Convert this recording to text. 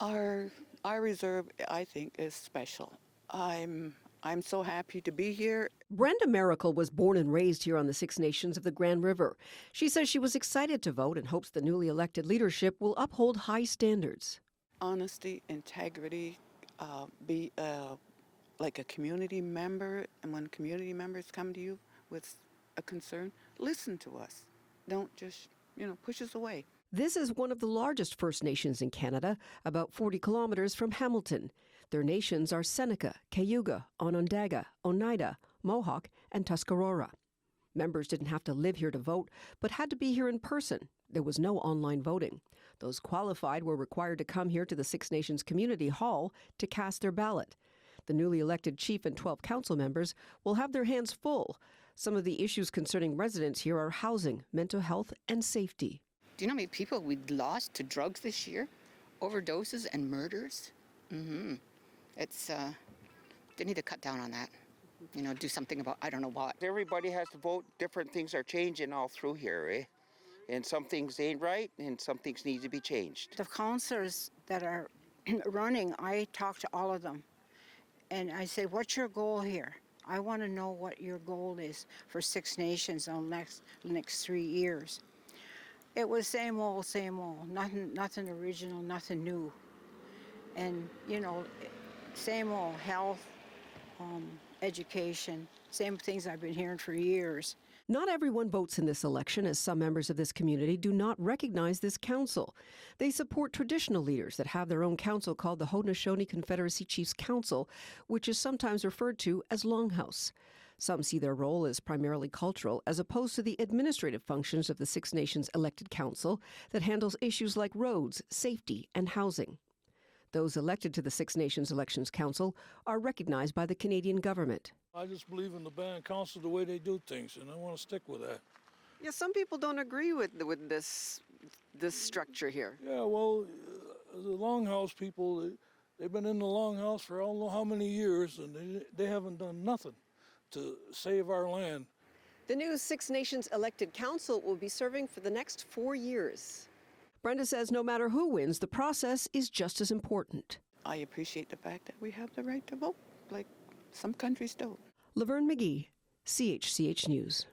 Our reserve, I think, is special. I'm so happy to be here. Brenda Miracle was born and raised here on the Six Nations of the Grand River. She says she was excited to vote and hopes the newly elected leadership will uphold high standards. Honesty, integrity, be like a community member, and when community members come to you with a concern, listen to us. Don't just, push us away. This is one of the largest First Nations in Canada, about 40 kilometers from Hamilton. Their nations are Seneca, Cayuga, Onondaga, Oneida, Mohawk, and Tuscarora. Members didn't have to live here to vote, but had to be here in person. There was no online voting. Those qualified were required to come here to the Six Nations Community Hall to cast their ballot. The newly elected chief and 12 council members will have their hands full. Some of the issues concerning residents here are housing, mental health, and safety. Do you know how many people we lost to drugs this year? Overdoses and murders? It's, they need to cut down on that. Do something about, I don't know what. Everybody has to vote. Different things are changing all through here, eh? And some things ain't right, and some things need to be changed. The councillors that are running, I talk to all of them. And I say, what's your goal here? I want to know what your goal is for Six Nations in the next 3 years. It was same old, nothing original, nothing new. And, same old health, education, same things I've been hearing for years. Not everyone votes in this election, as some members of this community do not recognize this council. They support traditional leaders that have their own council called the Haudenosaunee Confederacy Chiefs Council, which is sometimes referred to as Longhouse. Some see their role as primarily cultural, as opposed to the administrative functions of the Six Nations elected council that handles issues like roads, safety, and housing. Those elected to the Six Nations Elections Council are recognized by the Canadian government. I just believe in the band council the way they do things, and I want to stick with that. Yeah, some people don't agree with this structure here. Yeah, well, the Longhouse people, they've been in the Longhouse for I don't know how many years, and they haven't done nothing to save our land. The new Six Nations elected council will be serving for the next 4 years. Brenda says no matter who wins, the process is just as important. I appreciate the fact that we have the right to vote, like some countries don't. Laverne McGee, CHCH News.